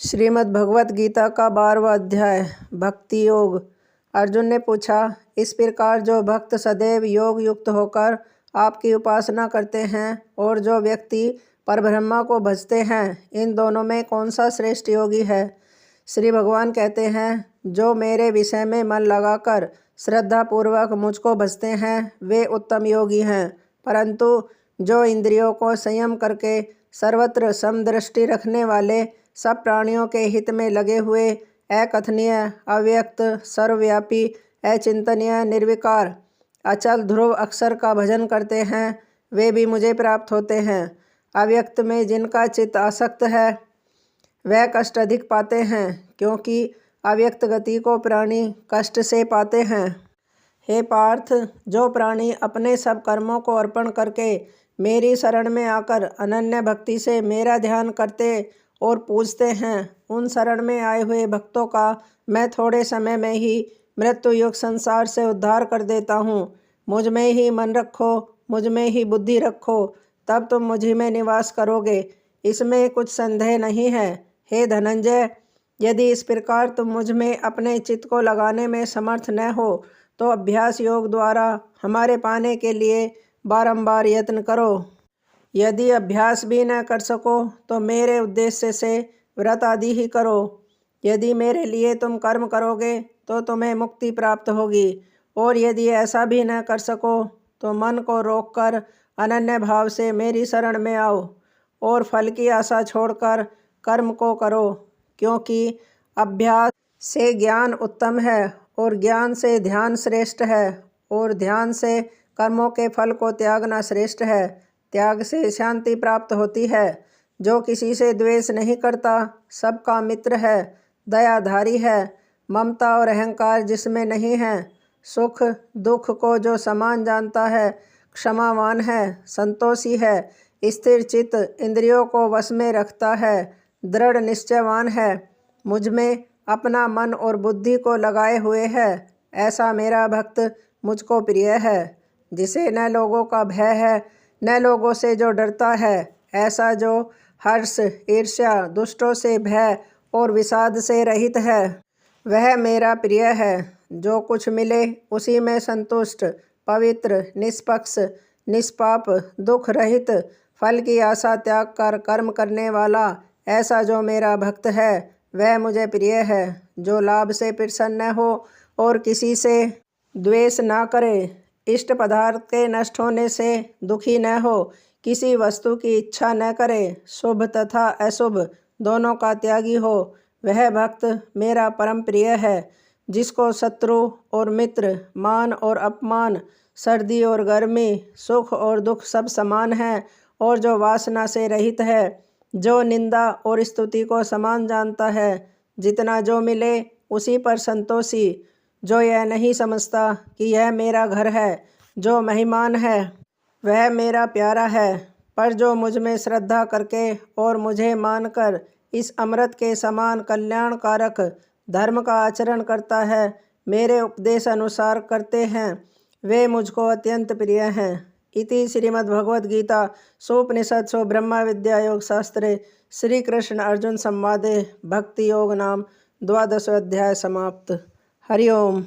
श्रीमद् भगवत गीता का 12वां अध्याय भक्ति योग। अर्जुन ने पूछा, इस प्रकार जो भक्त सदैव योग युक्त होकर आपकी उपासना करते हैं और जो व्यक्ति परब्रह्मा को भजते हैं, इन दोनों में कौन सा श्रेष्ठ योगी है। श्री भगवान कहते हैं, जो मेरे विषय में मन लगाकर श्रद्धापूर्वक मुझको भजते हैं वे उत्तम योगी हैं, परंतु जो इंद्रियों को संयम करके सर्वत्र समदृष्टि रखने वाले सब प्राणियों के हित में लगे हुए अकथनीय, अव्यक्त, सर्वव्यापी, अचिंतनीय, निर्विकार, अचल ध्रुव अक्षर का भजन करते हैं, वे भी मुझे प्राप्त होते हैं। अव्यक्त में जिनका चित्त आसक्त है वह कष्ट अधिक पाते हैं, क्योंकि अव्यक्त गति को प्राणी कष्ट से पाते हैं। हे पार्थ, जो प्राणी अपने सब कर्मों को अर्पण करके मेरी शरण में आकर अनन्य भक्ति से मेरा ध्यान करते और पूजते हैं, उन शरण में आए हुए भक्तों का मैं थोड़े समय में ही मृत्यु युग संसार से उद्धार कर देता हूँ। मुझ में ही मन रखो, मुझ में ही बुद्धि रखो, तब तुम मुझ में निवास करोगे, इसमें कुछ संदेह नहीं है। हे धनंजय, यदि इस प्रकार तुम मुझ में अपने चित्त को लगाने में समर्थ न हो तो अभ्यास योग द्वारा हमारे पाने के लिए बारंबार यत्न करो। यदि अभ्यास भी न कर सको तो मेरे उद्देश्य से व्रत आदि ही करो। यदि मेरे लिए तुम कर्म करोगे तो तुम्हें मुक्ति प्राप्त होगी, और यदि ऐसा भी न कर सको तो मन को रोककर अनन्य भाव से मेरी शरण में आओ और फल की आशा छोड़कर कर्म को करो, क्योंकि अभ्यास से ज्ञान उत्तम है और ज्ञान से ध्यान श्रेष्ठ है और ध्यान से कर्मों के फल को त्यागना श्रेष्ठ है। त्याग से शांति प्राप्त होती है। जो किसी से द्वेष नहीं करता, सबका मित्र है, दयाधारी है, ममता और अहंकार जिसमें नहीं है, सुख दुख को जो समान जानता है, क्षमावान है, संतोषी है, स्थिर चित्त, इंद्रियों को वश में रखता है, दृढ़ निश्चयवान है, मुझ में अपना मन और बुद्धि को लगाए हुए है, ऐसा मेरा भक्त मुझको प्रिय है। जिसे न लोगों का भय है न लोगों से जो डरता है, ऐसा जो हर्ष, ईर्ष्या, दुष्टों से भय और विषाद से रहित है, वह मेरा प्रिय है। जो कुछ मिले उसी में संतुष्ट, पवित्र, निष्पक्ष, निष्पाप, दुख रहित, फल की आशा त्याग कर कर्म करने वाला, ऐसा जो मेरा भक्त है वह मुझे प्रिय है। जो लाभ से प्रसन्न हो और किसी से द्वेष ना करे, इष्ट पदार्थ के नष्ट होने से दुखी न हो, किसी वस्तु की इच्छा न करे, शुभ तथा अशुभ दोनों का त्यागी हो, वह भक्त मेरा परम प्रिय है। जिसको शत्रु और मित्र, मान और अपमान, सर्दी और गर्मी, सुख और दुख सब समान है, और जो वासना से रहित है, जो निंदा और स्तुति को समान जानता है, जितना जो मिले उसी पर संतोषी, जो यह नहीं समझता कि यह मेरा घर है, जो महिमान है वह मेरा प्यारा है, पर जो मुझ में श्रद्धा करके और मुझे मानकर इस अमृत के समान कल्याणकारक धर्म का आचरण करता है, मेरे उपदेश अनुसार करते हैं, वे मुझको अत्यंत प्रिय हैं। इति श्रीमद्भगवद्गीता सोपनिषत्सु ब्रह्म विद्या योग शास्त्रे श्री कृष्ण अर्जुन संवादे भक्ति योग नाम 12वां अध्याय समाप्त। हरि ओम।